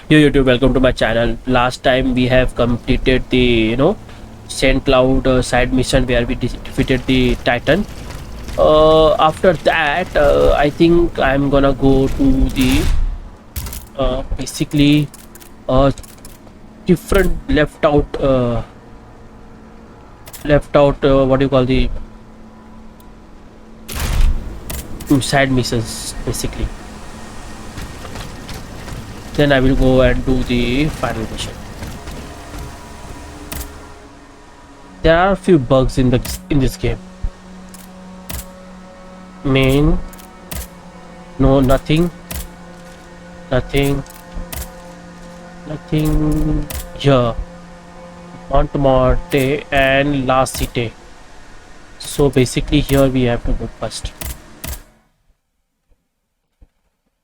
Yo YouTube, welcome to my channel. Last time we have completed the Saint Cloud side mission where we defeated the Titan. After that, I think I'm gonna go to the basically different left out what do you call the side missions basically. Then I will go and do the final mission. There are a few bugs in this game. Main, no, nothing here. Montmartre and La Cité. So basically here we have to go first.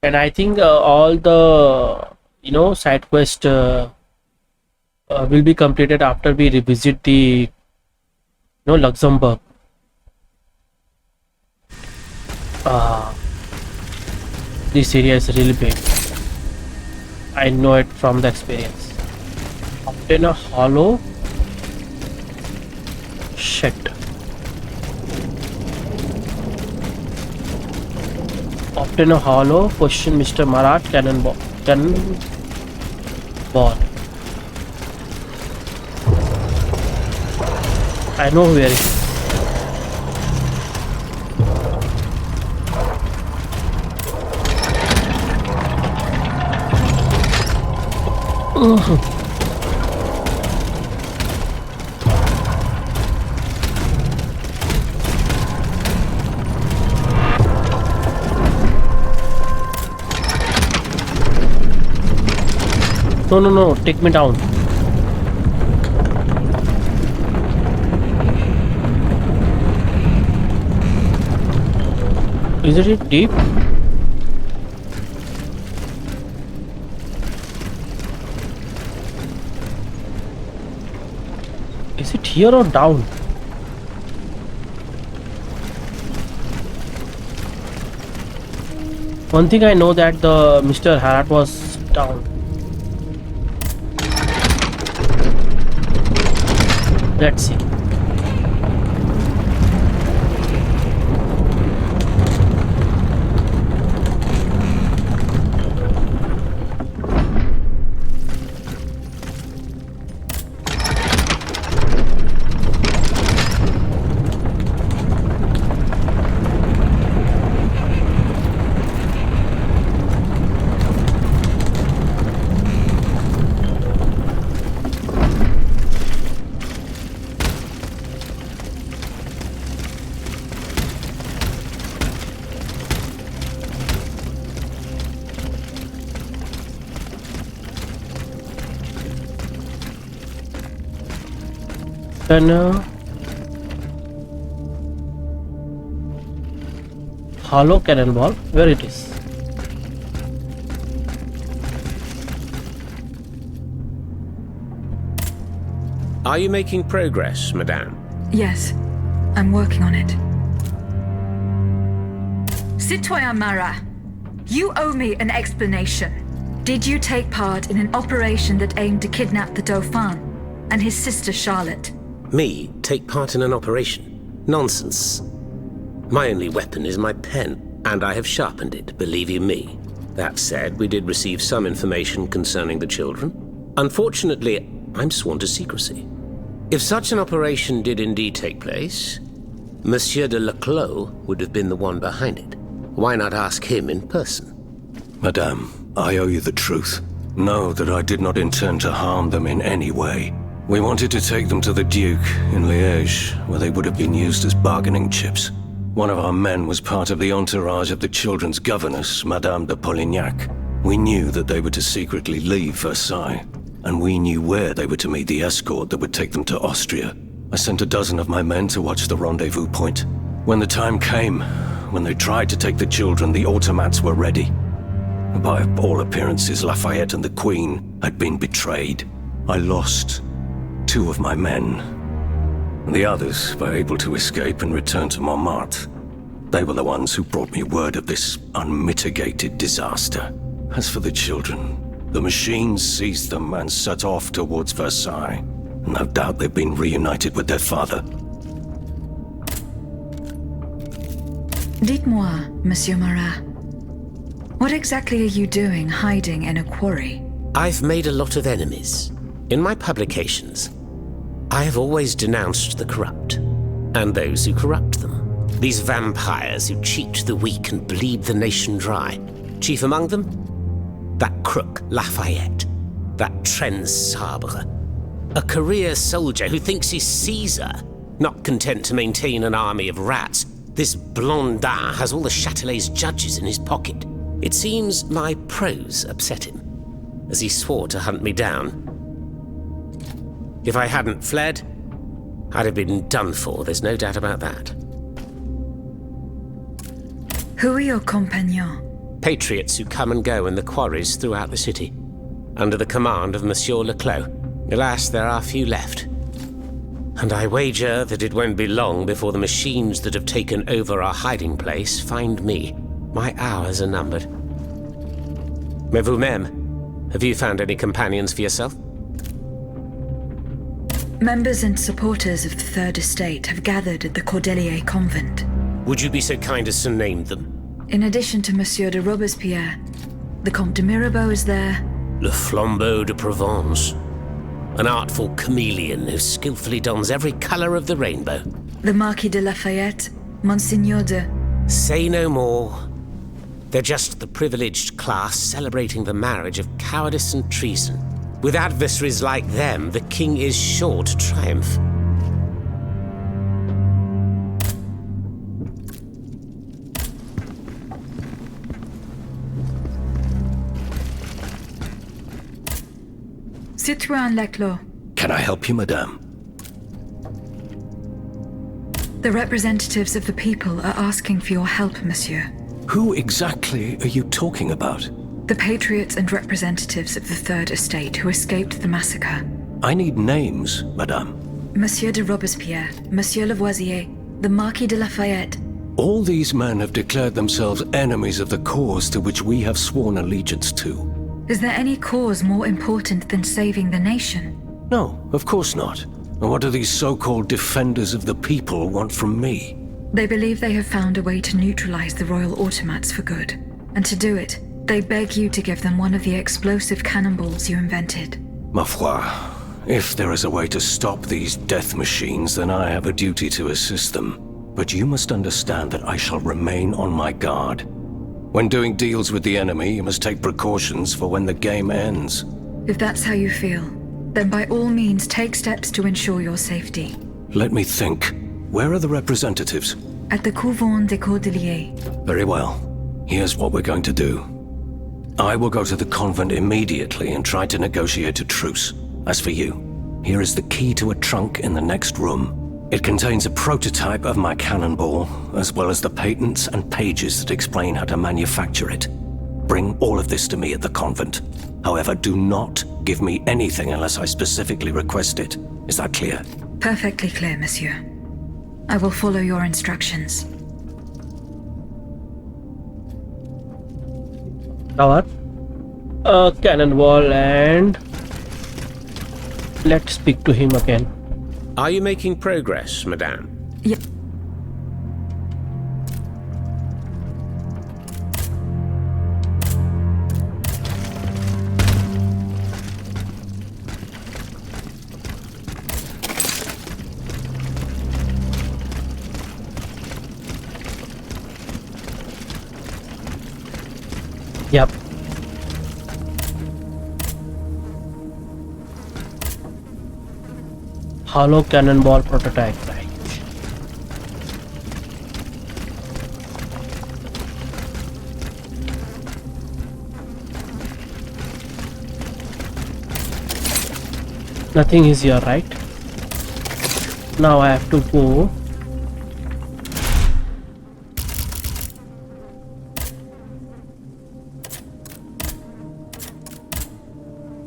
And I think all the side quest will be completed after we revisit the Luxembourg. This area is really big. I know it from the experience. Obtain a hollow. Shit. Obtain a hollow. Question Mr. Marat cannonball. I know where it is. No, take me down. Isn't it deep? Is it here or down? One thing I know that the Mr. Harat was down. Let's see. Hollow cannonball, where it is? Are you making progress, madame? Yes, I'm working on it. Citoyen Marat, you owe me an explanation. Did you take part in an operation that aimed to kidnap the Dauphin and his sister Charlotte? Me take part in an operation? Nonsense. My only weapon is my pen, and I have sharpened it, believe you me. That said, we did receive some information concerning the children. Unfortunately, I'm sworn to secrecy. If such an operation did indeed take place, Monsieur de Leclos would have been the one behind it. Why not ask him in person? Madame, I owe you the truth. Know that I did not intend to harm them in any way. We wanted to take them to the Duke in Liège, where they would have been used as bargaining chips. One of our men was part of the entourage of the children's governess, Madame de Polignac. We knew that they were to secretly leave Versailles, and we knew where they were to meet the escort that would take them to Austria. I sent a dozen of my men to watch the rendezvous point. When the time came, when they tried to take the children, the automats were ready. By all appearances, Lafayette and the Queen had been betrayed. I lost 2 of my men. The others were able to escape and return to Montmartre. They were the ones who brought me word of this unmitigated disaster. As for the children, The machines seized them and set off towards Versailles. No doubt they've been reunited with their father. Dites-moi, Monsieur Marat, what exactly are you doing hiding in a quarry? I've made a lot of enemies. In my publications, I have always denounced the corrupt, and those who corrupt them. These vampires who cheat the weak and bleed the nation dry. Chief among them? That crook, Lafayette. That Trenz Sabre. A career soldier who thinks he's Caesar. Not content to maintain an army of rats, this Blondin has all the Châtelet's judges in his pocket. It seems my prose upset him, as he swore to hunt me down. If I hadn't fled, I'd have been done for, there's no doubt about that. Who are your compagnons? Patriots who come and go in the quarries throughout the city, under the command of Monsieur Leclos. Alas, there are few left. And I wager that it won't be long before the machines that have taken over our hiding place find me. My hours are numbered. Mais vous-même, have you found any companions for yourself? Members and supporters of the Third Estate have gathered at the Cordeliers Convent. Would you be so kind as to name them? In addition to Monsieur de Robespierre, the Comte de Mirabeau is there. Le Flambeau de Provence. An artful chameleon who skillfully dons every colour of the rainbow. The Marquis de Lafayette, Monseigneur de... Say no more. They're just the privileged class celebrating the marriage of cowardice and treason. With adversaries like them, the king is sure to triumph. Citoyen Leclos, Can I help you, madame? the representatives of the people are asking for your help, monsieur. Who exactly are you talking about? The patriots and representatives of the Third Estate who escaped the massacre. I need names, madame. Monsieur de Robespierre, Monsieur Lavoisier, the Marquis de Lafayette. All these men have declared themselves enemies of the cause to which we have sworn allegiance to. Is there any cause more important than saving the nation? No, of course not. And what do these so-called defenders of the people want from me? They believe they have found a way to neutralize the royal automats for good. And to do it, they beg you to give them one of the explosive cannonballs you invented. Ma foi, if there is a way to stop these death machines, then I have a duty to assist them. But you must understand that I shall remain on my guard. When doing deals with the enemy, you must take precautions for when the game ends. If that's how you feel, then by all means take steps to ensure your safety. Let me think. Where are the representatives? At the Couvent des Cordeliers. Very well. Here's what we're going to do. I will go to the convent immediately and try to negotiate a truce. As for you, here is the key to a trunk in the next room. It contains a prototype of my cannonball, as well as the patents and pages that explain how to manufacture it. Bring all of this to me at the convent. However, do not give me anything unless I specifically request it. Is that clear? Perfectly clear, monsieur. I will follow your instructions. Our cannonball, and let's speak to him again. Are you making progress, madame? Yeah. Yep. Hollow cannonball prototype, right? Nothing is here, right? Now I have to go.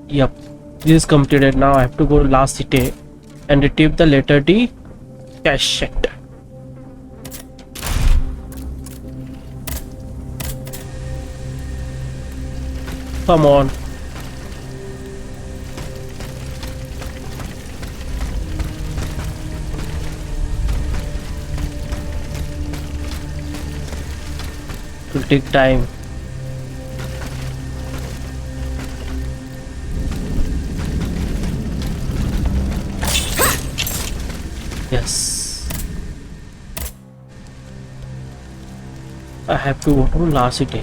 Yep, this is completed. Now I have to go to La Cité and retrieve the Lettre De Cachet. Come on. take time. Yes. I have to go to last city.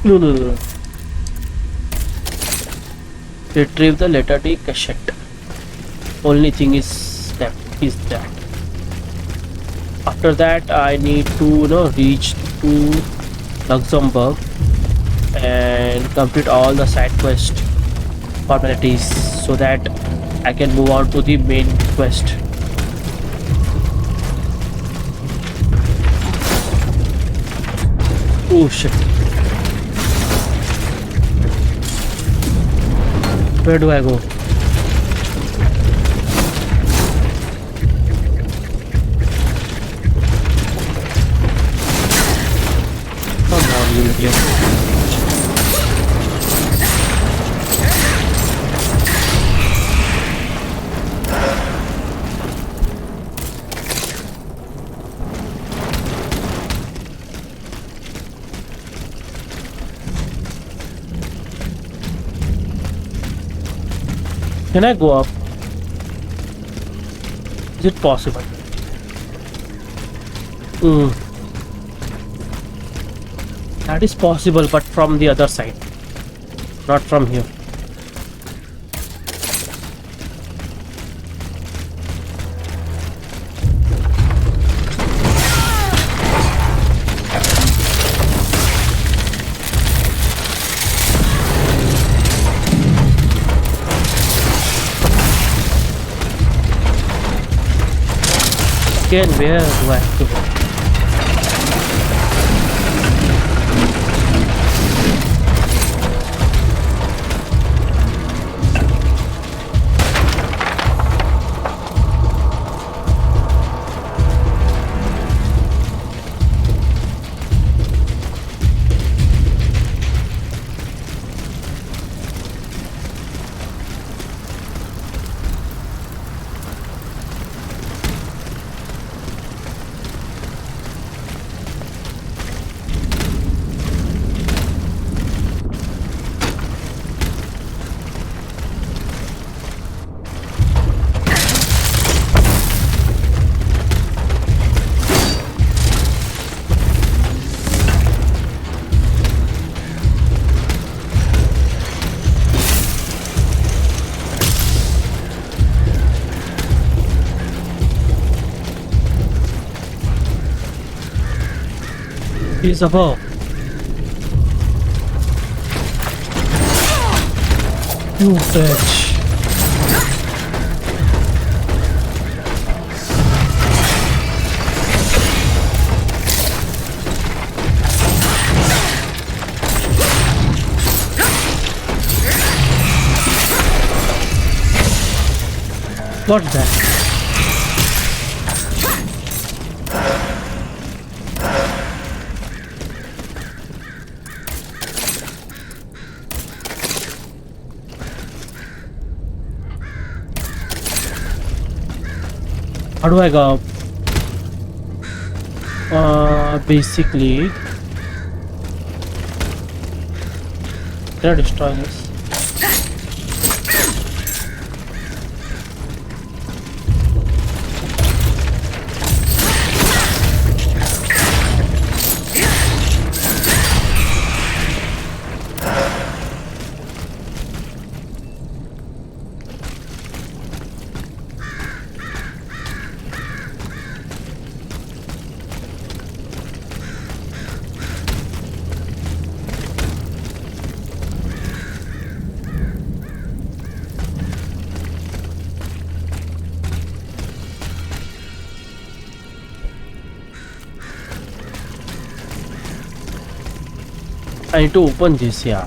No. Retrieve the Lettre De Cachet. Only thing is that. After that, I need to reach to Luxembourg and complete all the side quest formalities so that I can move on to the main quest. Oh shit. Where do I go? Come on, you idiot. Can I go up? Is it possible? That is possible, but from the other side, not from here. Again, where do I have to go? He's above. You bitch. What's that? How do I go up? Basically, can I destroy this? I need to open this here.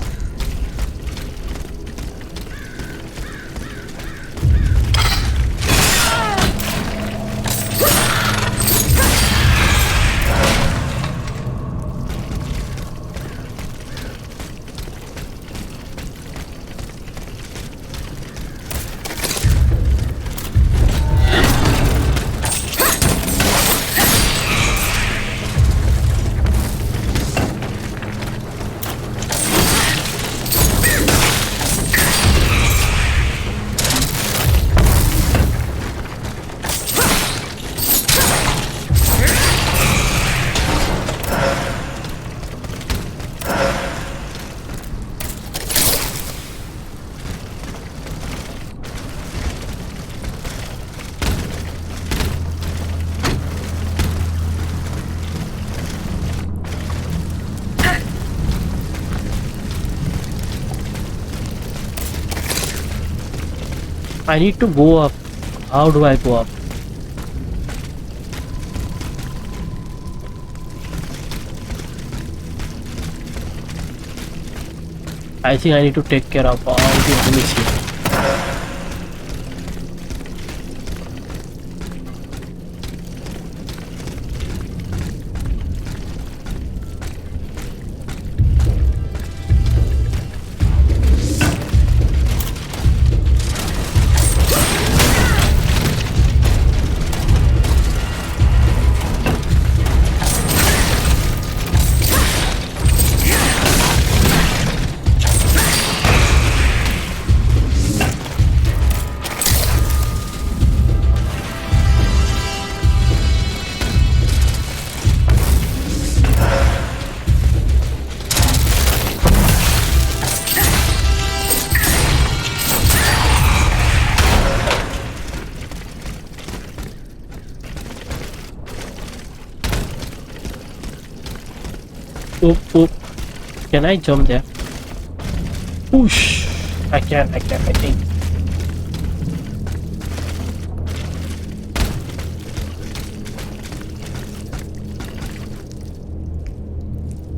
I need to go up. How do I go up? I think I need to take care of all the enemies here. Oop, oop. Can I jump there? Whoosh! I can, I think.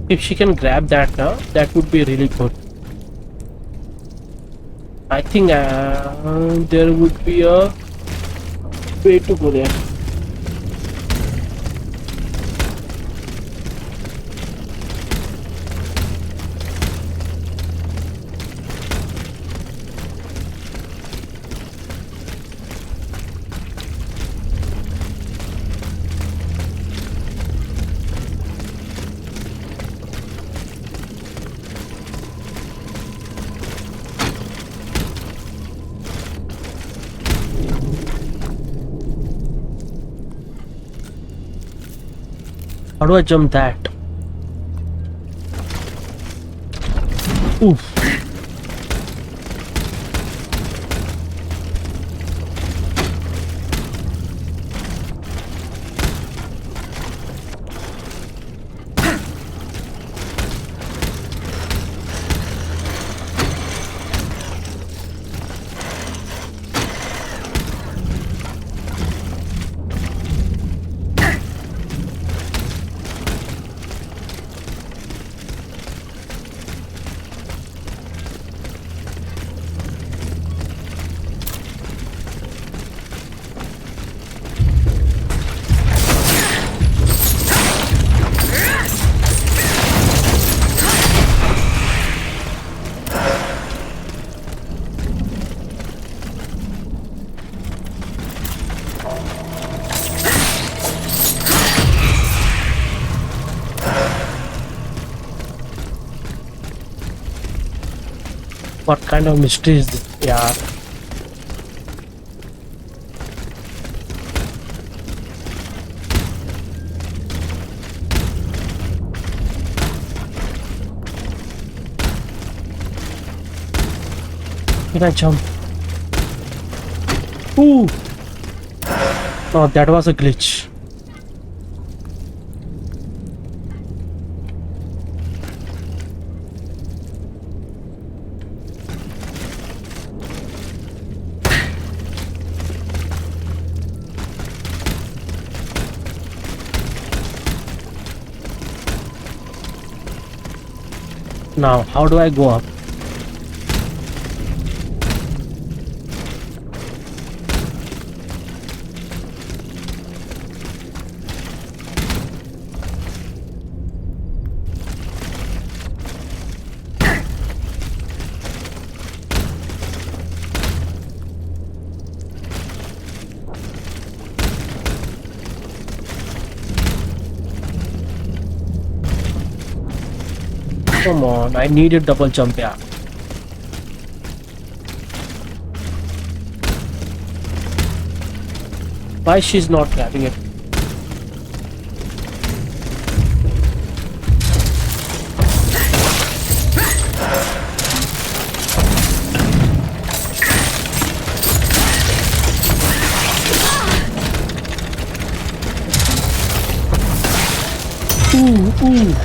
If she can grab that now, that would be really good. I think there would be a way to go there. How do I jump that? Oof. What kind of mystery is this? Yeah. Can I jump? Ooh! Oh, that was a glitch. Now, how do I go up? Come on, I need a double jump, yeah. Why she's not grabbing it? Ooh, ooh.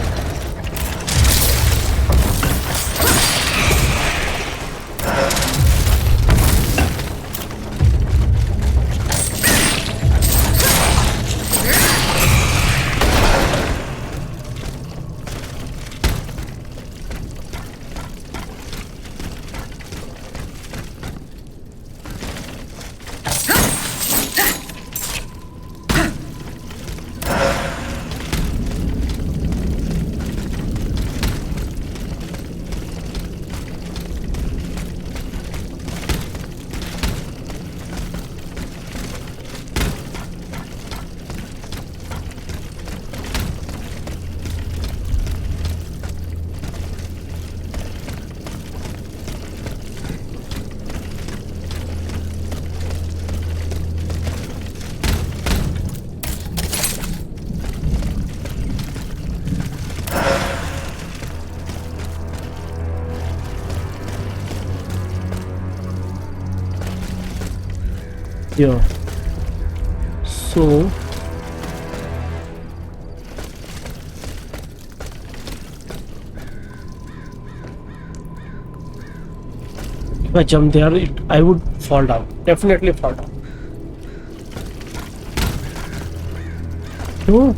here. So if I jump there, I would fall down. Definitely fall down. No.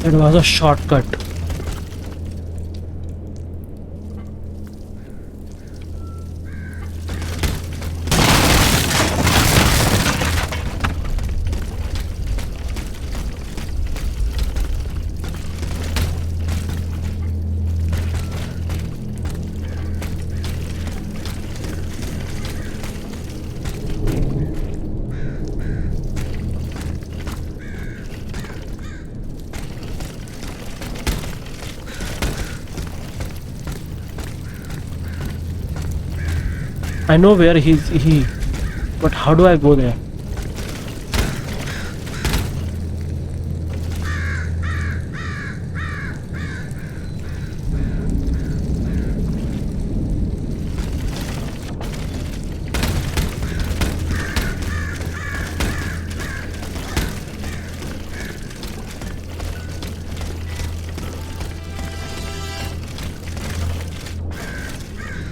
It was a shortcut. I know where he, but how do I go there?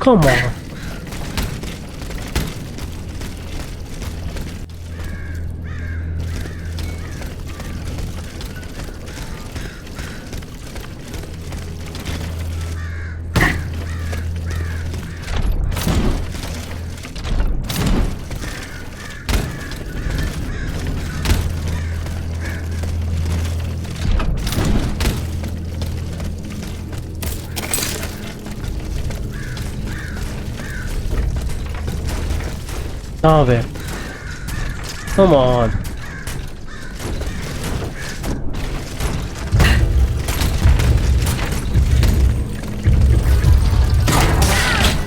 Come on. Now where? Come on.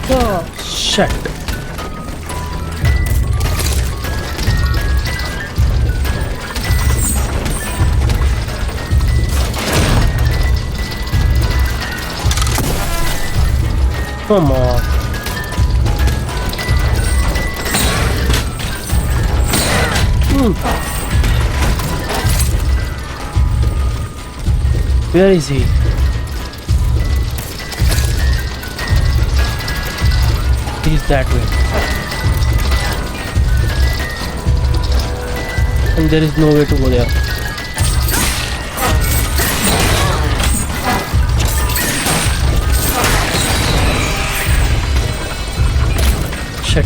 Oh, shit. Come on. Where is he? He's that way. And there is no way to go there. Shit.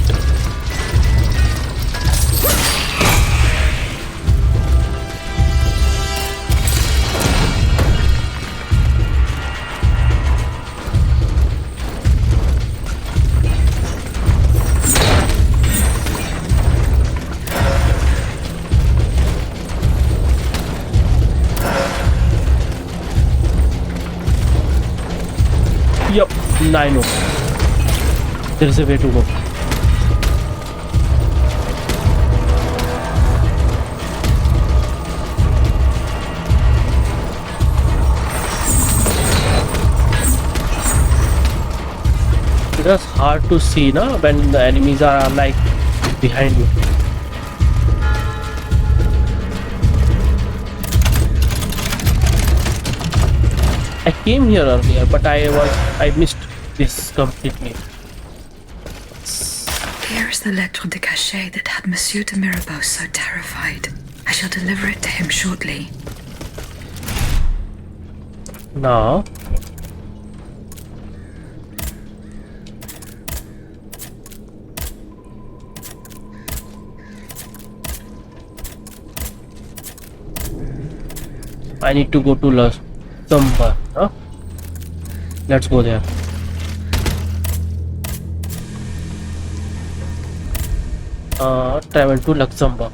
I know. There is a way to go. It was hard to see, na, when the enemies are like behind you. I came here earlier, but I missed this completely. Here is the Lettre De Cachet that had Monsieur de Mirabeau so terrified. I shall deliver it to him shortly. Now, I need to go to Luxembourg, huh? Let's go there. Travel to Luxembourg.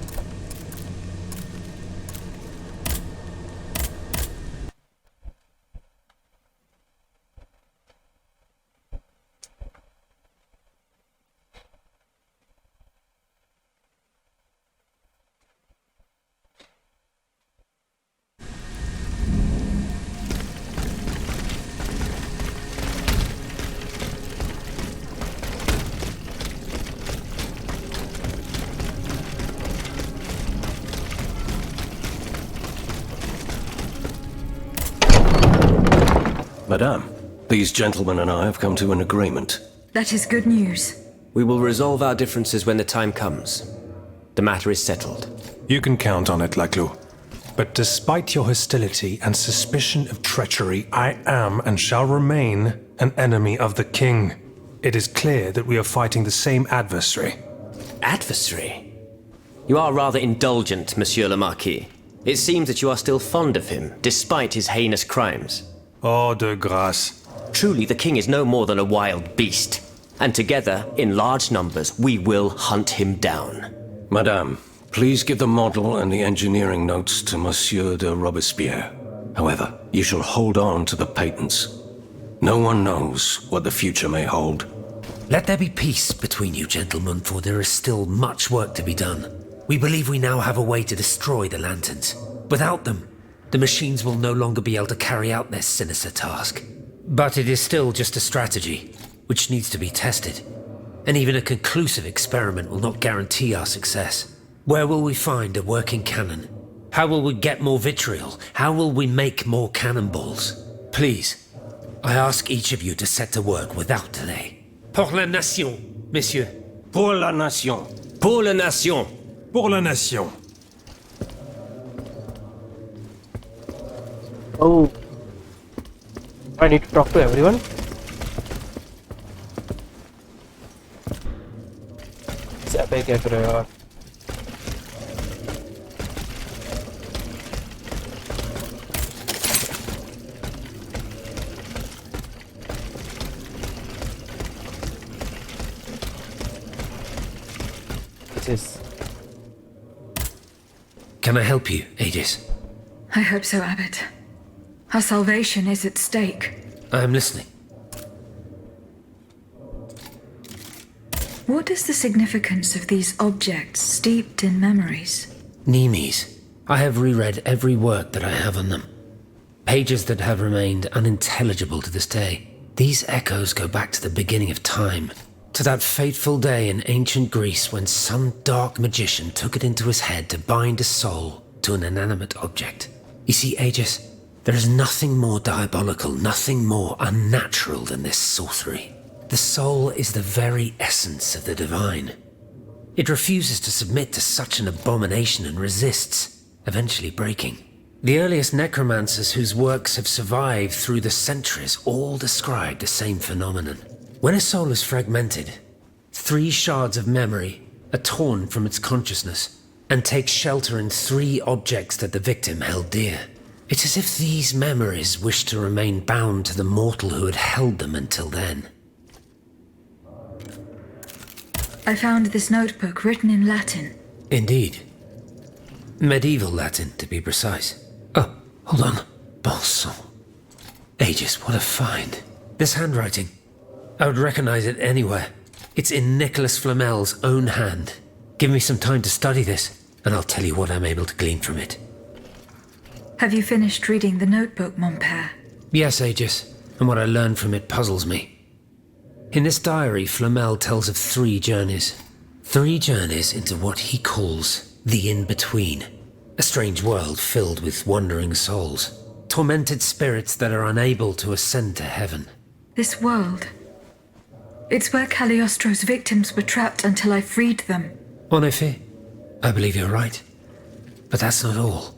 Madame, these gentlemen and I have come to an agreement. That is good news. We will resolve our differences when the time comes. The matter is settled. You can count on it, Laclos. But despite your hostility and suspicion of treachery, I am and shall remain an enemy of the king. It is clear that we are fighting the same adversary. Adversary? You are rather indulgent, Monsieur le Marquis. It seems that you are still fond of him, despite his heinous crimes. Oh, de grâce. Truly, the king is no more than a wild beast. And together, in large numbers, we will hunt him down. Madame, please give the model and the engineering notes to Monsieur de Robespierre. However, you shall hold on to the patents. No one knows what the future may hold. Let there be peace between you gentlemen, for there is still much work to be done. We believe we now have a way to destroy the lanterns. Without them, the machines will no longer be able to carry out their sinister task. But it is still just a strategy, which needs to be tested. And even a conclusive experiment will not guarantee our success. Where will we find a working cannon? How will we get more vitriol? How will we make more cannonballs? Please, I ask each of you to set to work without delay. Pour la nation, messieurs. Pour la nation. Pour la nation! Pour la nation. Oh, I need to talk to everyone. Epic yaar. This is. Can I help you, Aegis? I hope so, Abbot. Our salvation is at stake. I am listening. What is the significance of these objects steeped in memories? Nemes. I have reread every work that I have on them. Pages that have remained unintelligible to this day. These echoes go back to the beginning of time, to that fateful day in ancient Greece when some dark magician took it into his head to bind a soul to an inanimate object. You see, Aegis, there is nothing more diabolical, nothing more unnatural than this sorcery. The soul is the very essence of the divine. It refuses to submit to such an abomination and resists, eventually breaking. The earliest necromancers whose works have survived through the centuries all describe the same phenomenon. When a soul is fragmented, 3 shards of memory are torn from its consciousness and take shelter in 3 objects that the victim held dear. It's as if these memories wish to remain bound to the mortal who had held them until then. I found this notebook written in Latin. Indeed. Medieval Latin, to be precise. Oh, hold on. Bon sang. Aegis, what a find. This handwriting, I would recognize it anywhere. It's in Nicholas Flamel's own hand. Give me some time to study this, and I'll tell you what I'm able to glean from it. Have you finished reading the notebook, mon père? Yes, Aegis, and what I learned from it puzzles me. In this diary, Flamel tells of 3 journeys. 3 journeys into what he calls the in-between. A strange world filled with wandering souls. Tormented spirits that are unable to ascend to heaven. This world. It's where Cagliostro's victims were trapped until I freed them. En effet, I believe you're right. But that's not all.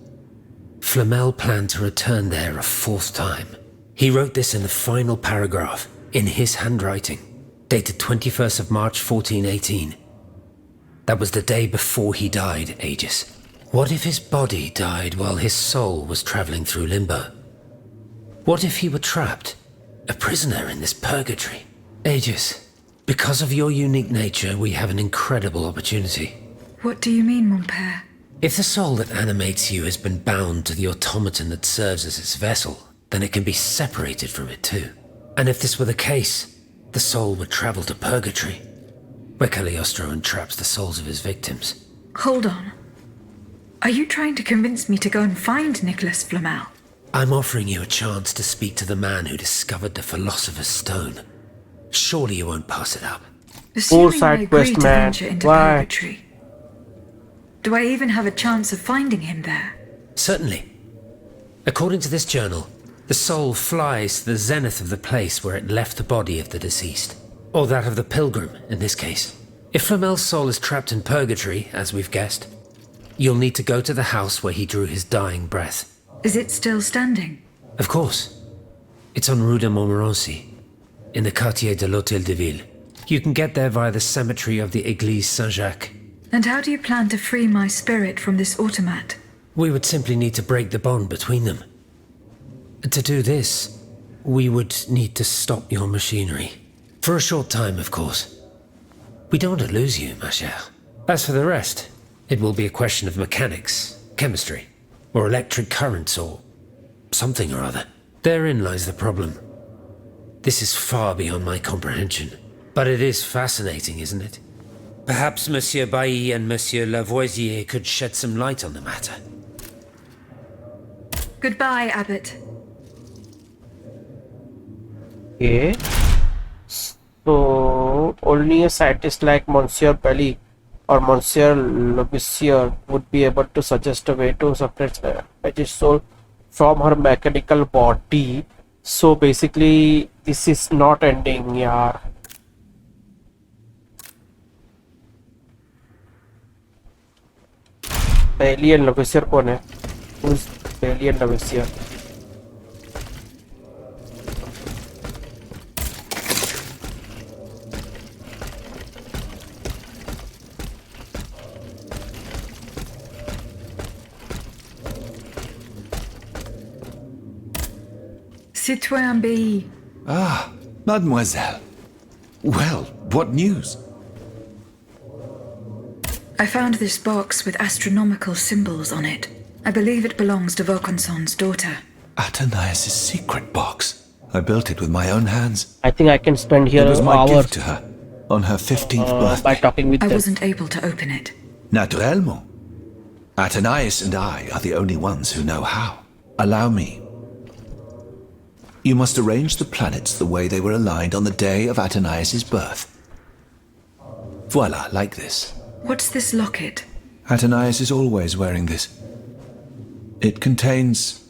Flamel planned to return there a 4th time. He wrote this in the final paragraph, in his handwriting, dated 21st of March 1418. That was the day before he died, Aegis. What if his body died while his soul was traveling through limbo? What if he were trapped, a prisoner in this purgatory? Aegis, because of your unique nature, we have an incredible opportunity. What do you mean, mon père? If the soul that animates you has been bound to the automaton that serves as its vessel, then it can be separated from it too. And if this were the case, the soul would travel to purgatory, where Cagliostro entraps the souls of his victims. Hold on. Are you trying to convince me to go and find Nicholas Flamel? I'm offering you a chance to speak to the man who discovered the Philosopher's Stone. Surely you won't pass it up. Assuming I side agree quest, to man. venture into Why? purgatory. Do I even have a chance of finding him there? Certainly. According to this journal, the soul flies to the zenith of the place where it left the body of the deceased. Or that of the pilgrim, in this case. If Flamel's soul is trapped in purgatory, as we've guessed, you'll need to go to the house where he drew his dying breath. Is it still standing? Of course. It's on Rue de Montmorency, in the quartier de l'Hôtel de Ville. You can get there via the cemetery of the Église Saint-Jacques. And how do you plan to free my spirit from this automat? We would simply need to break the bond between them. To do this, we would need to stop your machinery. For a short time, of course. We don't want to lose you, ma chère. As for the rest, it will be a question of mechanics, chemistry, or electric currents, or something or other. Therein lies the problem. This is far beyond my comprehension. But it is fascinating, isn't it? Perhaps Monsieur Bailly and Monsieur Lavoisier could shed some light on the matter. Goodbye, Abbot. Okay. So only a scientist like Monsieur Bailly or Monsieur Lavoisier would be able to suggest a way to separate Aegis' soul from her mechanical body. So basically, this is not ending, yaar. Bailly and Lavoisier कौन है? Who's Bailly and Lavoisier? Citoyen Bailly. Ah, mademoiselle. Well, what news? I found this box with astronomical symbols on it. I believe it belongs to Vaucanson's daughter. Athenais' secret box. I built it with my own hands. I think I can spend here It was my hours gift to her on her 15th birthday. by talking with I them. wasn't able to open it. Naturellement. Athenais and I are the only ones who know how. Allow me. You must arrange the planets the way they were aligned on the day of Athenais' birth. Voila, like this. What's this locket? Athenais is always wearing this. It contains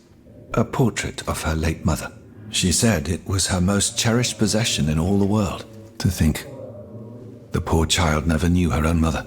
a portrait of her late mother. She said it was her most cherished possession in all the world. To think, the poor child never knew her own mother.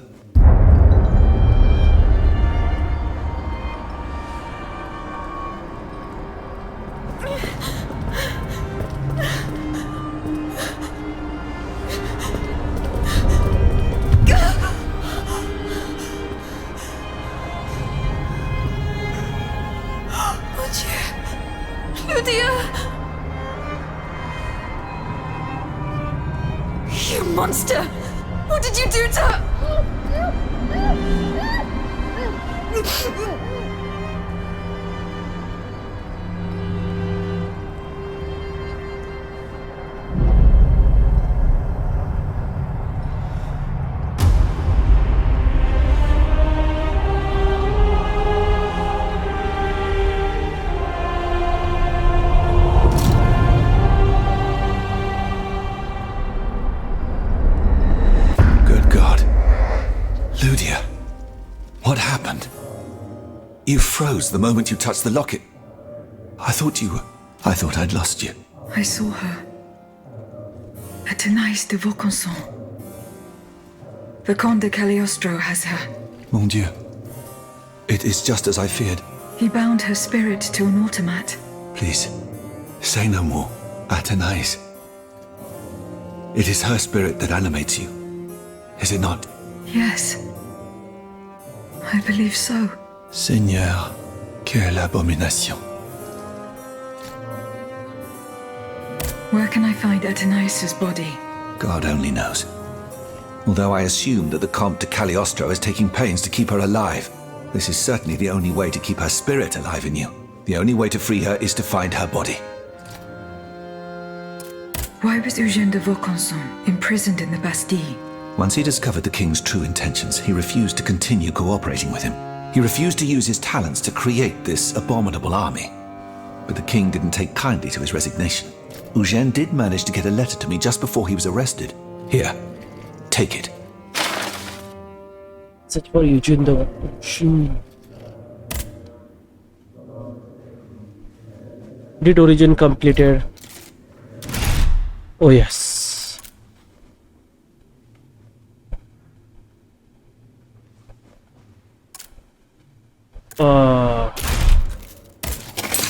You monster! What did you do to her? You froze the moment you touched the locket. I thought I'd lost you. I saw her. At Anais de Vaucanson. The Comte de Cagliostro has her. Mon Dieu. It is just as I feared. He bound her spirit to an automat. Please, say no more. Athenais. It is her spirit that animates you. Is it not? Yes. I believe so. Seigneur, quelle abomination. Where can I find Athenais' body? God only knows. Although I assume that the Comte de Cagliostro is taking pains to keep her alive, this is certainly the only way to keep her spirit alive in you. The only way to free her is to find her body. Why was Eugène de Vaucanson imprisoned in the Bastille? Once he discovered the king's true intentions, he refused to continue cooperating with him. He refused to use his talents to create this abominable army. But the king didn't take kindly to his resignation. Eugène did manage to get a letter to me just before he was arrested. Here, take it. Search for Eugene the Vaucanson. Did origin completed? Oh yes.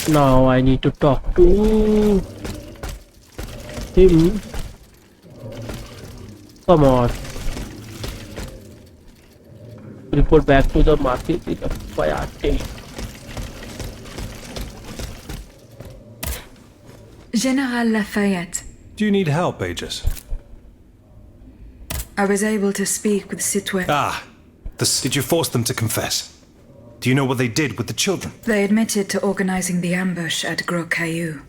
Now I need to talk to him. Come on. Report back to the market. General Lafayette. Do you need help, Aegis? I was able to speak with Citoyen. Did you force them to confess? Do you know what they did with the children? They admitted to organizing the ambush at Gros Caillou.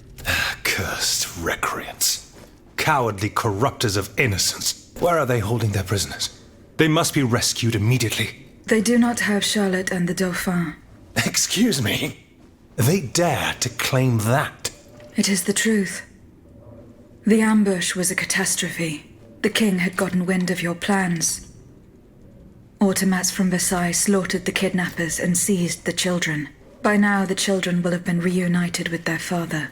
Cursed recreants. Cowardly corrupters of innocence. Where are they holding their prisoners? They must be rescued immediately. They do not have Charlotte and the Dauphin. Excuse me? They dare to claim that? It is the truth. The ambush was a catastrophe. The king had gotten wind of your plans. Automats from Versailles slaughtered the kidnappers and seized the children. By now, the children will have been reunited with their father.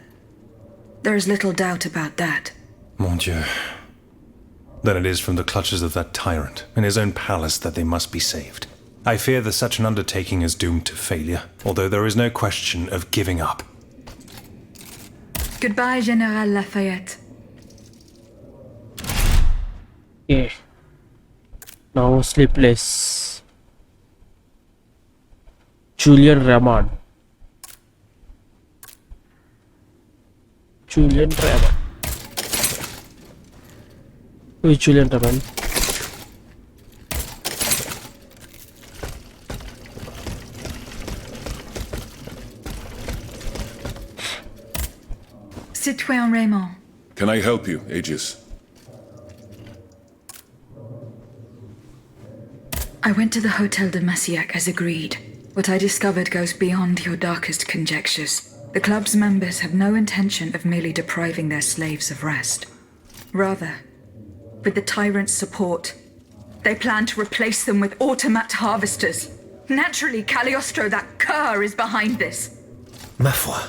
There is little doubt about that. Mon Dieu. Then it is from the clutches of that tyrant in his own palace that they must be saved. I fear that such an undertaking is doomed to failure, although there is no question of giving up. Goodbye, General Lafayette. Okay. Now sleepless. Julian Raymond. Julian Raymond. Who is Julian Raymond? Citoyen Raymond. Can I help you, Aegis? I went to the Hotel de Massiac as agreed. What I discovered goes beyond your darkest conjectures. The club's members have no intention of merely depriving their slaves of rest. Rather, with the tyrant's support, they plan to replace them with automat harvesters. Naturally, Cagliostro, that cur, is behind this. Ma foi.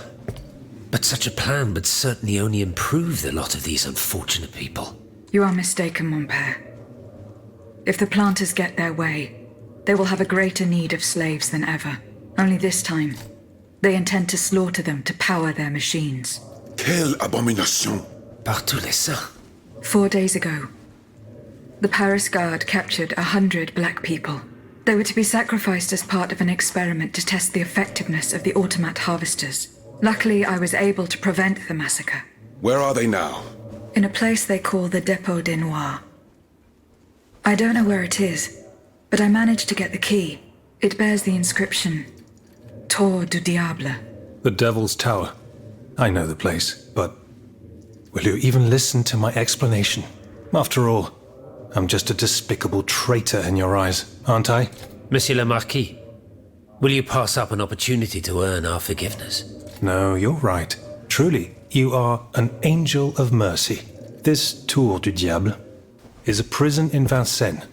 But such a plan would certainly only improve the lot of these unfortunate people. You are mistaken, mon père. If the planters get their way, they will have a greater need of slaves than ever. Only this time, they intend to slaughter them to power their machines. Quelle abomination! Par tous les saints. 4 days ago, the Paris Guard captured 100 black people. They were to be sacrificed as part of an experiment to test the effectiveness of the automat harvesters. Luckily, I was able to prevent the massacre. Where are they now? In a place they call the Dépôt des Noirs. I don't know where it is, but I managed to get the key. It bears the inscription, Tour du Diable. The Devil's Tower. I know the place, but will you even listen to my explanation? After all, I'm just a despicable traitor in your eyes, aren't I? Monsieur le Marquis, will you pass up an opportunity to earn our forgiveness? No, you're right. Truly, you are an angel of mercy. This Tour du Diable is a prison in Vincennes,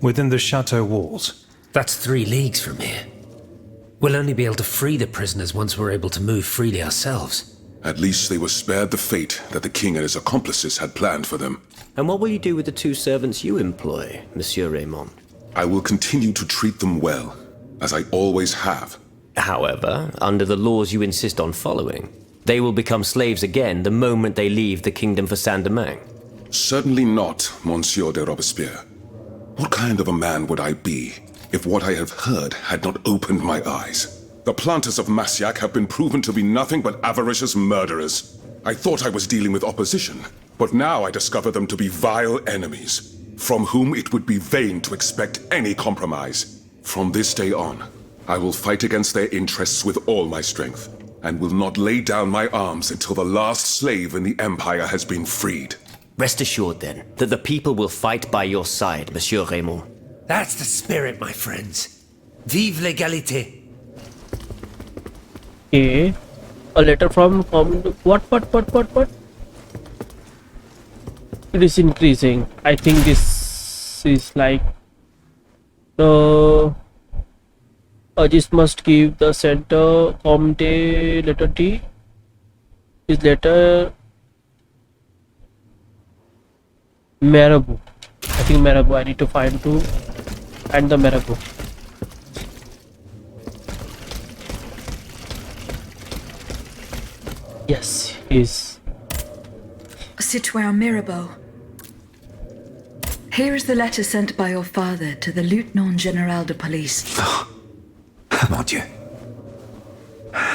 within the chateau walls. That's 3 leagues from here. We'll only be able to free the prisoners once we're able to move freely ourselves. At least they were spared the fate that the king and his accomplices had planned for them. And what will you do with the 2 servants you employ, Monsieur Raymond? I will continue to treat them well, as I always have. However, under the laws you insist on following, they will become slaves again the moment they leave the kingdom for Saint-Domingue. Certainly not, Monsieur de Robespierre. What kind of a man would I be if what I have heard had not opened my eyes? The planters of Massiac have been proven to be nothing but avaricious murderers. I thought I was dealing with opposition, but now I discover them to be vile enemies, from whom it would be vain to expect any compromise. From this day on, I will fight against their interests with all my strength, and will not lay down my arms until the last slave in the Empire has been freed. Rest assured, then, that the people will fight by your side, Monsieur Raymond. That's the spirit, my friends. Vive l'égalité. Okay. A letter from what? It is increasing. I think this is like I just must give the center Comte letter T. Is letter Marabout. I think Marabout. I need to find the Marabout. Yes, he's Citoyen Mirabeau. Here is the letter sent by your father to the Lieutenant General de Police. Mon Dieu.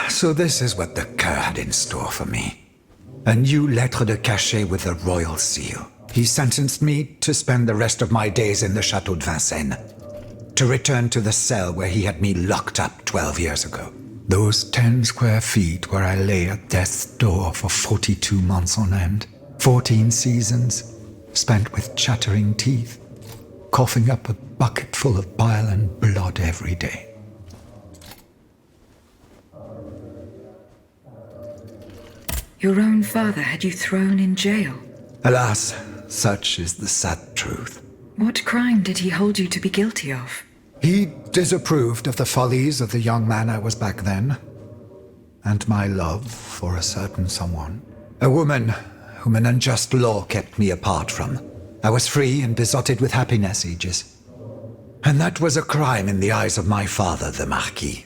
So this is what the Cur had in store for me. A new Lettre De Cachet with a royal seal. He sentenced me to spend the rest of my days in the Château de Vincennes, to return to the cell where he had me locked up 12 years ago. Those 10 square feet where I lay at death's door for 42 months on end. 14 seasons, spent with chattering teeth, coughing up a bucket full of bile and blood every day. Your own father had you thrown in jail. Alas, such is the sad truth. What crime did he hold you to be guilty of? He disapproved of the follies of the young man I was back then, and my love for a certain someone. A woman whom an unjust law kept me apart from. I was free and besotted with happiness, Aegis. And that was a crime in the eyes of my father, the Marquis.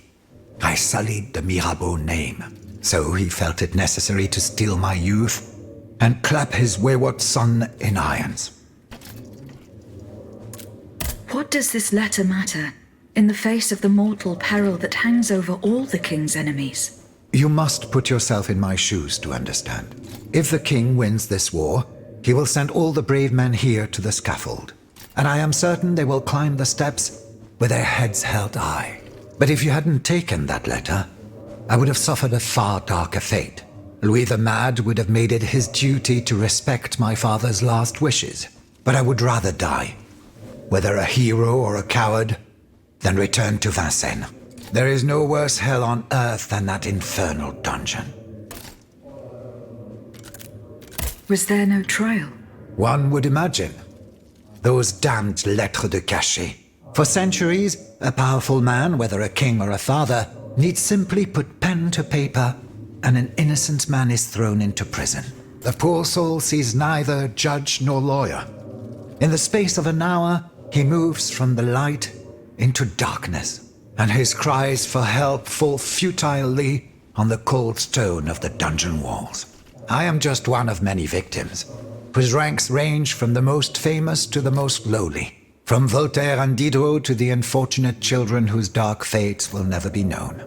I sullied the Mirabeau name, so he felt it necessary to steal my youth and clap his wayward son in irons. What does this letter matter, in the face of the mortal peril that hangs over all the king's enemies? You must put yourself in my shoes to understand. If the king wins this war, he will send all the brave men here to the scaffold. And I am certain they will climb the steps with their heads held high. But if you hadn't taken that letter, I would have suffered a far darker fate. Louis the Mad would have made it his duty to respect my father's last wishes. But I would rather die, whether a hero or a coward, than return to Vincennes. There is no worse hell on earth than that infernal dungeon. Was there no trial? One would imagine. Those damned Lettres De Cachet. For centuries, a powerful man, whether a king or a father, needs simply put pen to paper, and an innocent man is thrown into prison. The poor soul sees neither judge nor lawyer. In the space of an hour, he moves from the light into darkness, and his cries for help fall futilely on the cold stone of the dungeon walls. I am just one of many victims, whose ranks range from the most famous to the most lowly, from Voltaire and Diderot to the unfortunate children whose dark fates will never be known.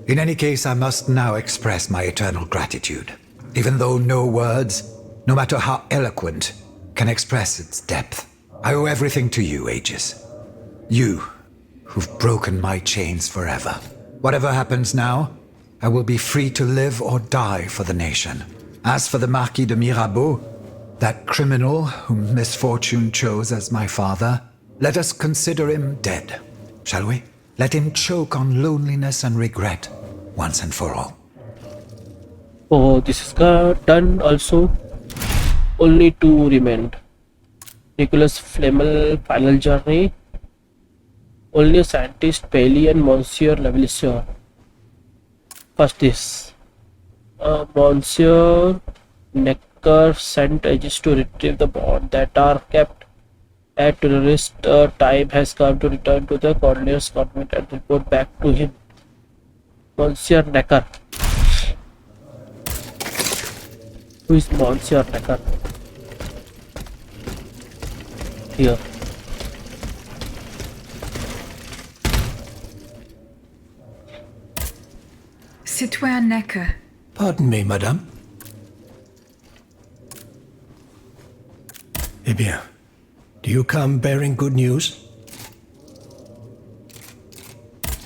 In any case, I must now express my eternal gratitude, even though no words, no matter how eloquent, can express its depth. I owe everything to you, Aegis. You, who've broken my chains forever. Whatever happens now, I will be free to live or die for the nation. As for the Marquis de Mirabeau, that criminal whom misfortune chose as my father, let us consider him dead, shall we? Let him choke on loneliness and regret, once and for all. Oh, this is done also. Only 2 remained. Nicholas Flamel, Final Journey. Only scientist Paley and Monsieur Levasseur. First this. Monsieur Necker sent agents to retrieve the bonds that are kept at tourist. Time has come to return to the Cordeliers Convent and report back to him. Monsieur Necker. Who is Monsieur Necker? Here. Citoyen Necker. Pardon me, madame. Eh bien, do you come bearing good news?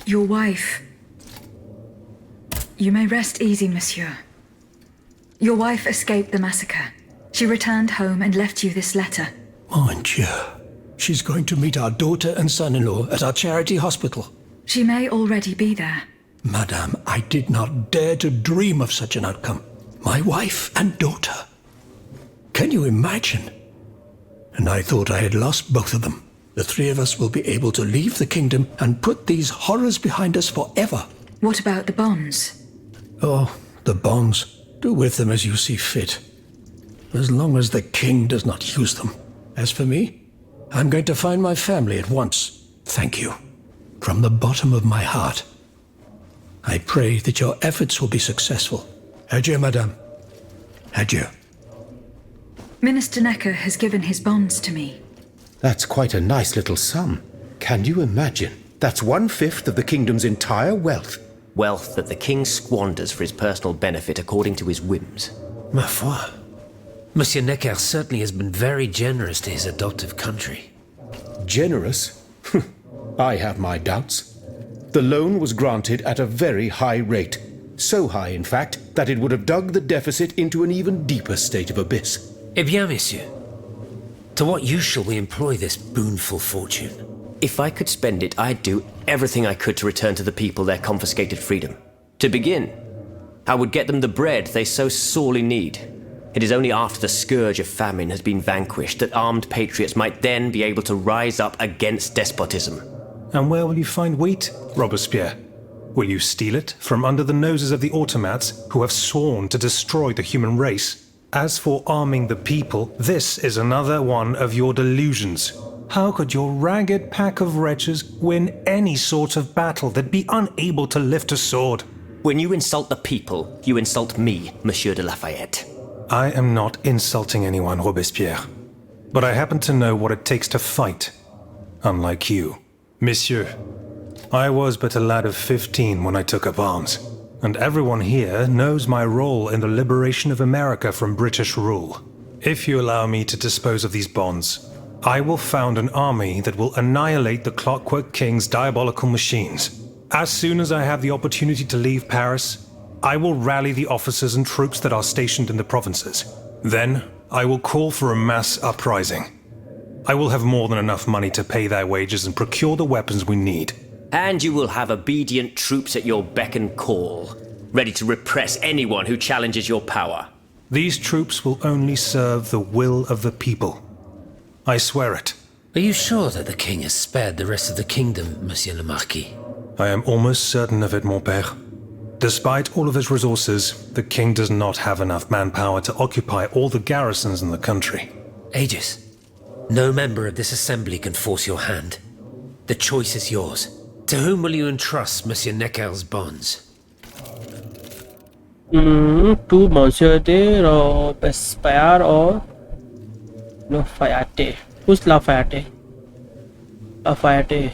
Your wife. You may rest easy, monsieur. Your wife escaped the massacre. She returned home and left you this letter. Mon Dieu. She's going to meet our daughter and son-in-law at our charity hospital. She may already be there. Madame, I did not dare to dream of such an outcome. My wife and daughter. Can you imagine? And I thought I had lost both of them. The three of us will be able to leave the kingdom and put these horrors behind us forever. What about the bonds? Oh, the bonds. Do with them as you see fit. As long as the king does not use them. As for me, I'm going to find my family at once. Thank you. From the bottom of my heart. I pray that your efforts will be successful. Adieu, madame. Adieu. Minister Necker has given his bonds to me. That's quite a nice little sum. Can you imagine? That's 1/5 of the kingdom's entire wealth. Wealth that the king squanders for his personal benefit according to his whims. Ma foi. Monsieur Necker certainly has been very generous to his adoptive country. Generous? I have my doubts. The loan was granted at a very high rate. So high, in fact, that it would have dug the deficit into an even deeper state of abyss. Eh bien, monsieur. To what use shall we employ this boonful fortune? If I could spend it, I'd do everything I could to return to the people their confiscated freedom. To begin, I would get them the bread they so sorely need. It is only after the scourge of famine has been vanquished that armed patriots might then be able to rise up against despotism. And where will you find wheat, Robespierre? Will you steal it from under the noses of the automats who have sworn to destroy the human race? As for arming the people, this is another one of your delusions. How could your ragged pack of wretches win any sort of battle that'd be unable to lift a sword? When you insult the people, you insult me, Monsieur de Lafayette. I am not insulting anyone, Robespierre. But I happen to know what it takes to fight. Unlike you. Monsieur, I was but a lad of 15 when I took up arms. And everyone here knows my role in the liberation of America from British rule. If you allow me to dispose of these bonds, I will found an army that will annihilate the Clockwork King's diabolical machines. As soon as I have the opportunity to leave Paris, I will rally the officers and troops that are stationed in the provinces. Then, I will call for a mass uprising. I will have more than enough money to pay their wages and procure the weapons we need. And you will have obedient troops at your beck and call, ready to repress anyone who challenges your power. These troops will only serve the will of the people. I swear it. Are you sure that the king has spared the rest of the kingdom, Monsieur le Marquis? I am almost certain of it, mon père. Despite all of his resources, the king does not have enough manpower to occupy all the garrisons in the country. Aegis, no member of this assembly can force your hand. The choice is yours. To whom will you entrust Monsieur Necker's bonds? To Monsieur de Robespierre or Lafayette. Who's Lafayette? Lafayette.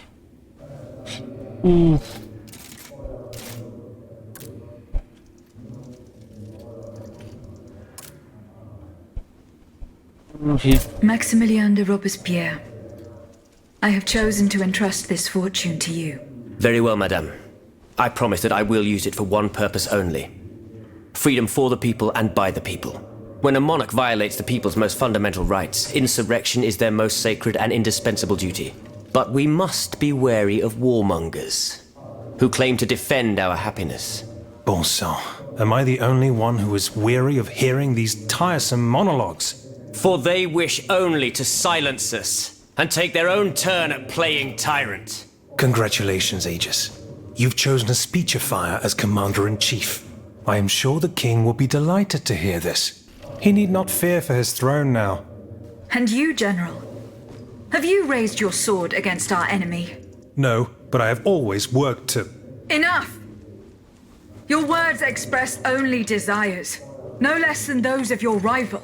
Maximilien de Robespierre. I have chosen to entrust this fortune to you. Very well, madame. I promise that I will use it for one purpose only. Freedom for the people and by the people. When a monarch violates the people's most fundamental rights, insurrection is their most sacred and indispensable duty. But we must be wary of warmongers, who claim to defend our happiness. Bon sang, am I the only one who is weary of hearing these tiresome monologues? For they wish only to silence us, and take their own turn at playing tyrant. Congratulations, Aegis. You've chosen a speechifier as Commander-in-Chief. I am sure the king will be delighted to hear this. He need not fear for his throne now. And you, General? Have you raised your sword against our enemy? No, but I have always worked to... Enough! Your words express only desires, no less than those of your rival.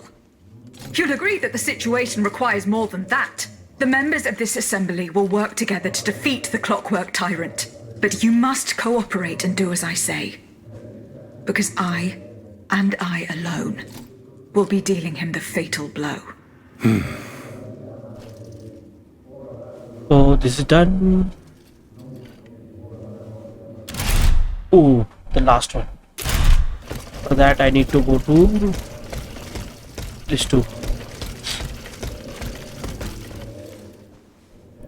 You'll agree that the situation requires more than that. The members of this assembly will work together to defeat the Clockwork Tyrant. But you must cooperate and do as I say. Because I, and I alone, will be dealing him the fatal blow. So this is done. Oh, the last one. For that I need to go to this two.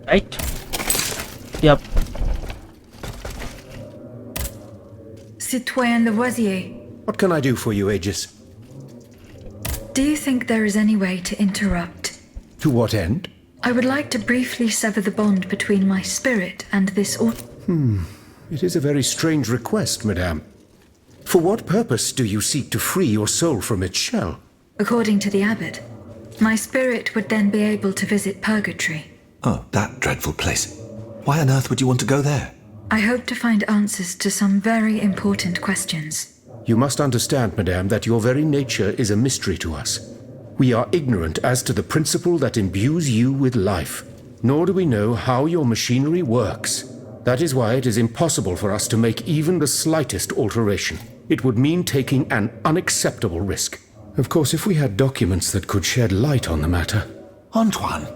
Right? Yep. Citoyen Lavoisier, What can I do for you, Aegis? do you think there is any way to interrupt? To what end? I would like to briefly sever the bond between my spirit and this It is a very strange request, madame. For what purpose do you seek to free your soul from its shell? According to the abbot, my spirit would then be able to visit purgatory. Oh, that dreadful place. Why on earth would you want to go there? I hope to find answers to some very important questions. You must understand, madame, that your very nature is a mystery to us. We are ignorant as to the principle that imbues you with life, nor do we know how your machinery works. That is why it is impossible for us to make even the slightest alteration. It would mean taking an unacceptable risk. Of course, if we had documents that could shed light on the matter. Antoine,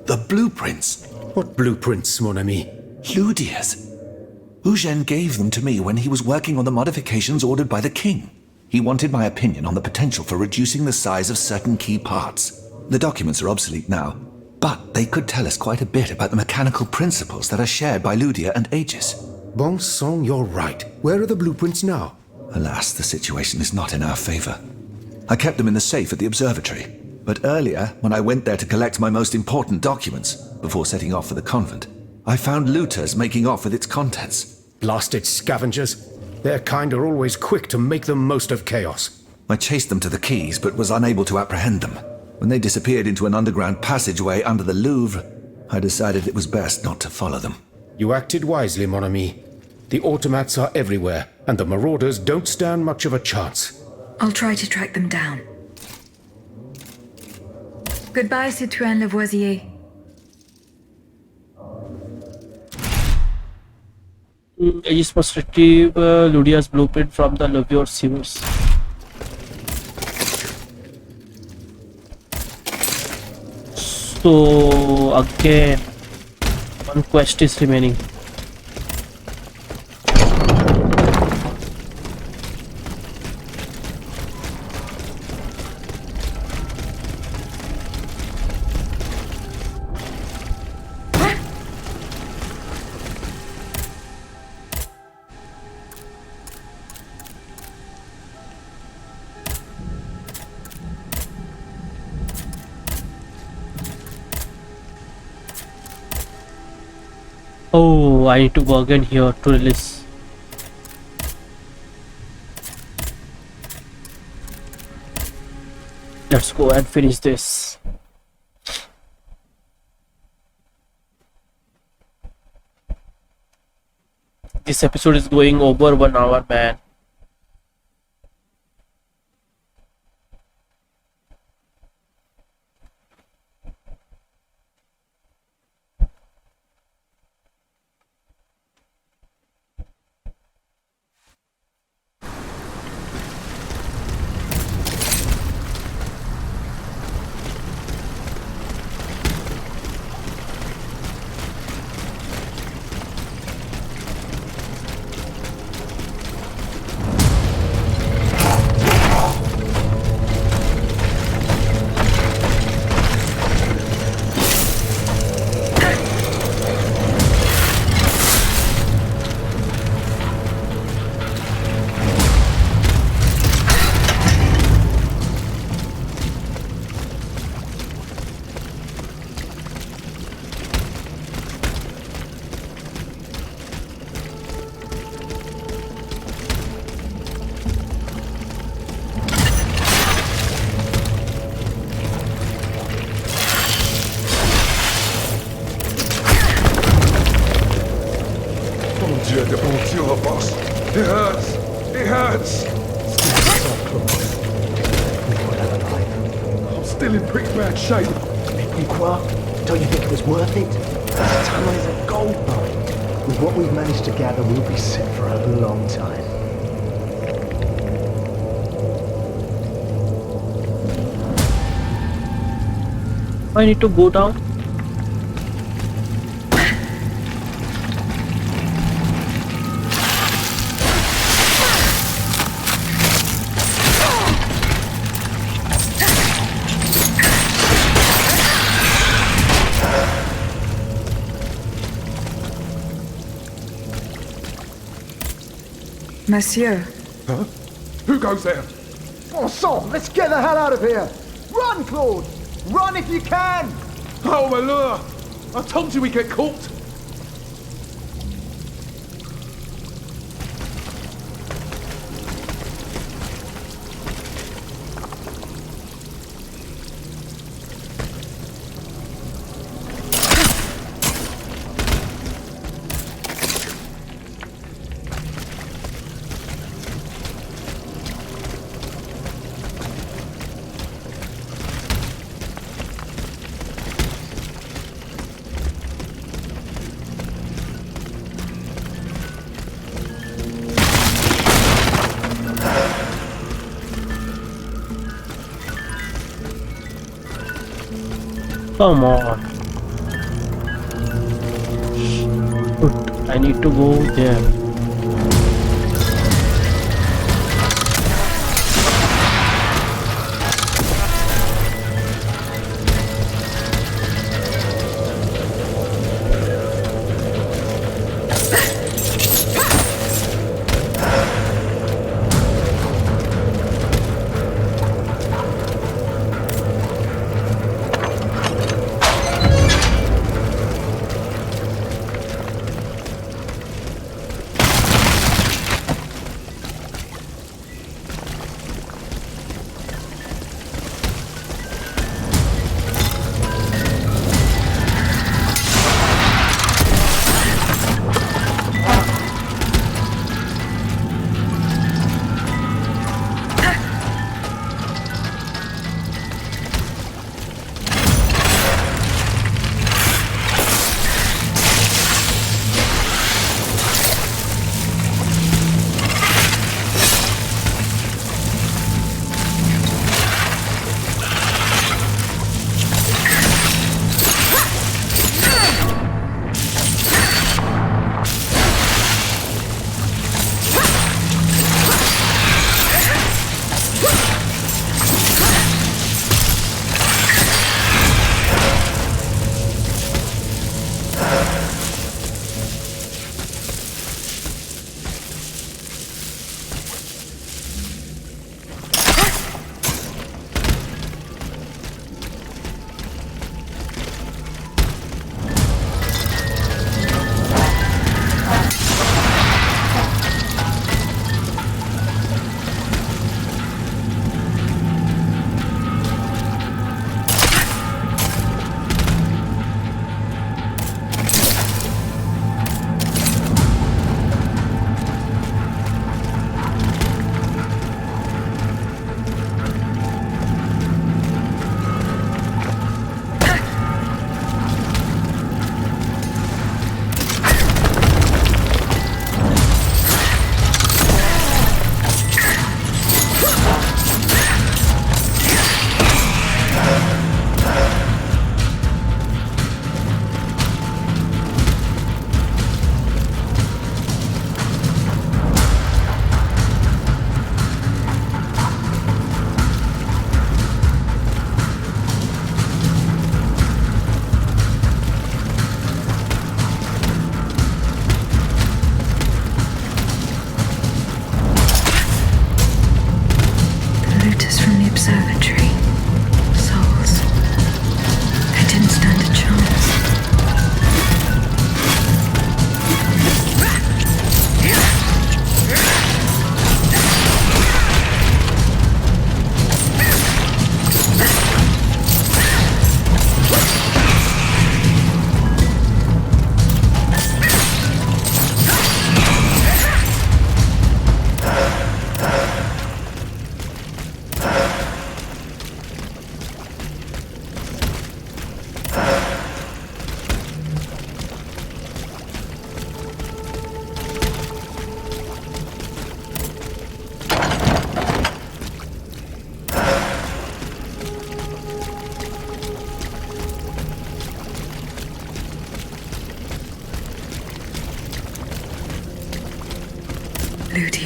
the blueprints. What blueprints, mon ami? Ludia's. Eugène gave them to me when he was working on the modifications ordered by the king. He wanted my opinion on the potential for reducing the size of certain key parts. The documents are obsolete now, but they could tell us quite a bit about the mechanical principles that are shared by Ludia and Aegis. Bon sang, you're right. Where are the blueprints now? Alas, the situation is not in our favor. I kept them in the safe at the observatory, but earlier, when I went there to collect my most important documents, before setting off for the convent, I found looters making off with its contents. Blasted scavengers. Their kind are always quick to make the most of chaos. I chased them to the quays, but was unable to apprehend them. When they disappeared into an underground passageway under the Louvre, I decided it was best not to follow them. You acted wisely, mon ami. The automats are everywhere, and the marauders don't stand much of a chance. I'll try to track them down. Goodbye, Citoyen Lavoisier. Aegis must retrieve Ludia's blueprint from the Louvre sewers. So again, one quest is remaining. Oh, I need to go again here to release. Let's go and finish this. This episode is going over 1 hour, man. I'm still in pretty bad shape. You quoi? Don't you think it was worth it? This tunnel is a gold mine. With what we've managed to gather, we'll be set for a long time. I need to go down. Monsieur, Huh? Who goes there? Oh, sang, let's get the hell out of here! Run, Claude! Run if you can! Oh, my lure! I told you we'd get caught. Come on. I need to go there.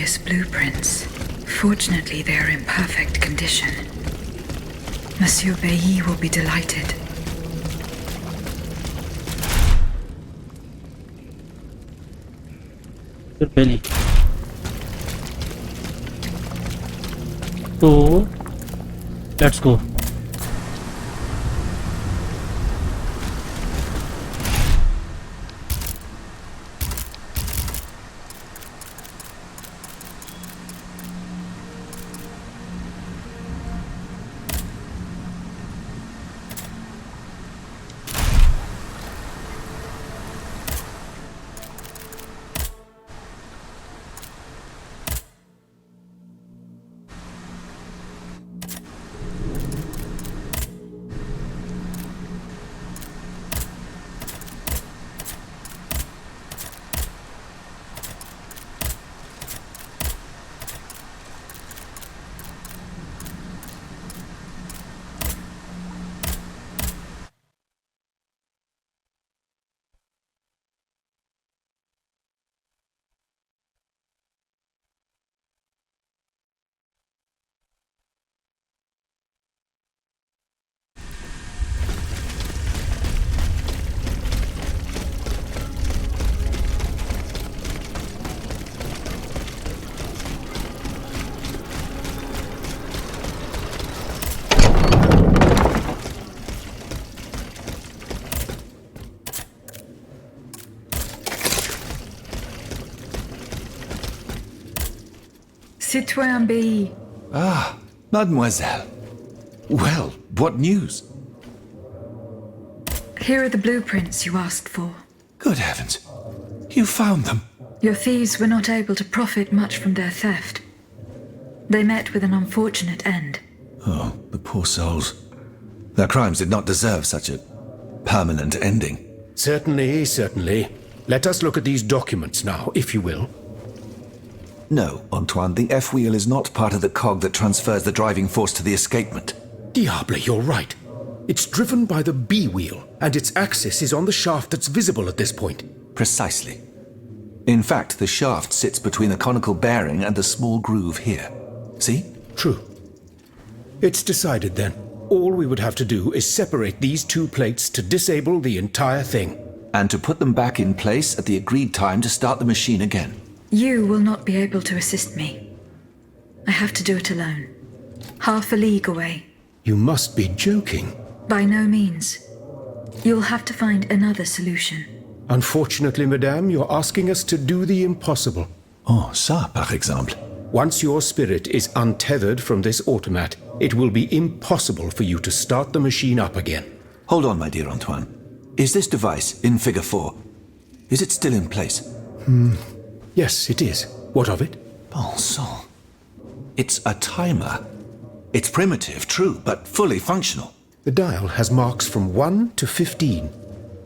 curious blueprints. Fortunately, they are in perfect condition. Monsieur Bailly will be delighted. Your belly. So, let's go. Citoyen Bailly. Ah, mademoiselle. Well, what news? Here are the blueprints you asked for. Good heavens. You found them. Your thieves were not able to profit much from their theft. They met with an unfortunate end. Oh, the poor souls. Their crimes did not deserve such a permanent ending. Certainly, certainly. Let us look at these documents now, if you will. No, Antoine, the F-wheel is not part of the cog that transfers the driving force to the escapement. Diable, you're right. It's driven by the B-wheel, and its axis is on the shaft that's visible at this point. Precisely. In fact, the shaft sits between the conical bearing and the small groove here. See? True. It's decided then. All we would have to do is separate these two plates to disable the entire thing. And to put them back in place at the agreed time to start the machine again. You will not be able to assist me. I have to do it alone. Half a league away. You must be joking. By no means. You'll have to find another solution. Unfortunately, madame, you're asking us to do the impossible. Oh, ça, par exemple. Once your spirit is untethered from this automat, it will be impossible for you to start the machine up again. Hold on, my dear Antoine. Is this device in Figure 4? Is it still in place? Yes, it is. What of it? Bon sang. It's a timer. It's primitive, true, but fully functional. The dial has marks from 1 to 15.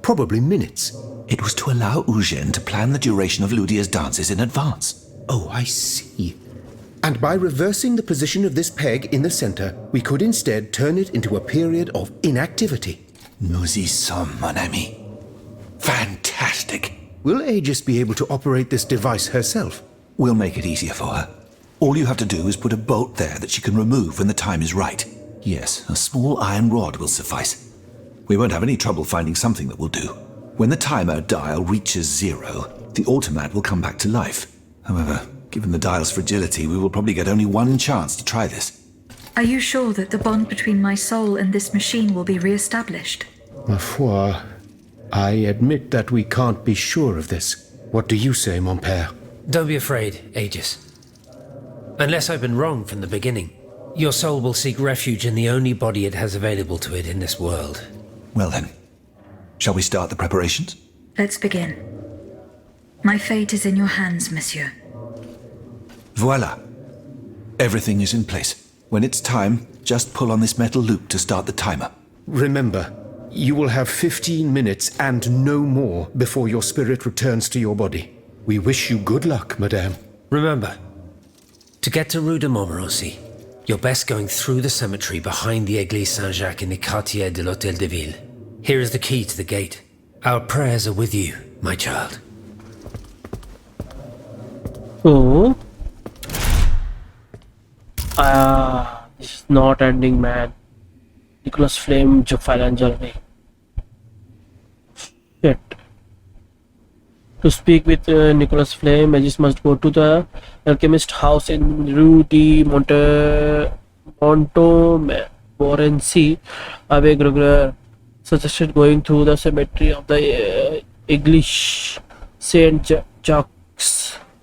Probably minutes. It was to allow Eugène to plan the duration of Ludia's dances in advance. Oh, I see. And by reversing the position of this peg in the center, we could instead turn it into a period of inactivity. Nous y sommes, mon ami. Fantastic. Will Aegis be able to operate this device herself? We'll make it easier for her. All you have to do is put a bolt there that she can remove when the time is right. Yes, a small iron rod will suffice. We won't have any trouble finding something that will do. When the timer dial reaches 0, the automat will come back to life. However, given the dial's fragility, we will probably get only one chance to try this. Are you sure that the bond between my soul and this machine will be re-established? Ma foi, I admit that we can't be sure of this. What do you say, mon père? Don't be afraid, Aegis. Unless I've been wrong from the beginning, your soul will seek refuge in the only body it has available to it in this world. Well then, shall we start the preparations? Let's begin. My fate is in your hands, monsieur. Voila. Everything is in place. When it's time, just pull on this metal loop to start the timer. Remember, you will have 15 minutes and no more before your spirit returns to your body. We wish you good luck, madame. Remember, to get to Rue de Montmorency, you're best going through the cemetery behind the Église Saint-Jacques in the quartier de l'Hôtel de Ville. Here is the key to the gate. Our prayers are with you, my child. So, This is not ending, man. Nicholas Flame, Jafar Journey. Shit. To speak with Nicholas Flame, Magis must go to the alchemist house in Rue de Montmorency. Abbé Gregoire suggested going through the cemetery of the English Saint Jacques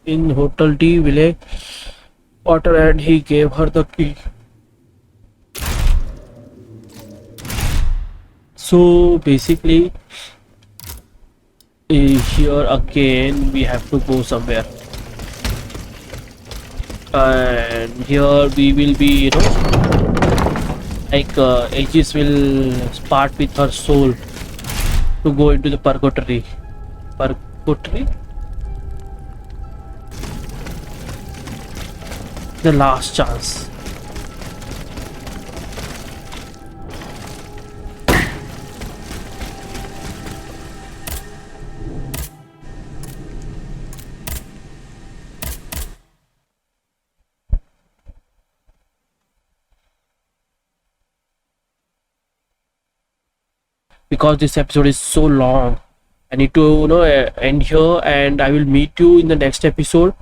in Hotel de Ville Water, and he gave her the key. So basically, here again we have to go somewhere, and here we will be, like Aegis will part with her soul to go into the purgatory. The last chance. Because this episode is so long, I need to end here, and I will meet you in the next episode.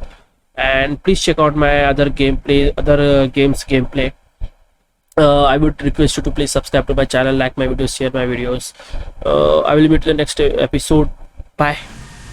And please check out my other games gameplay. I would request you to please subscribe to my channel, like my videos, share my videos. I will meet you in the next episode. Bye.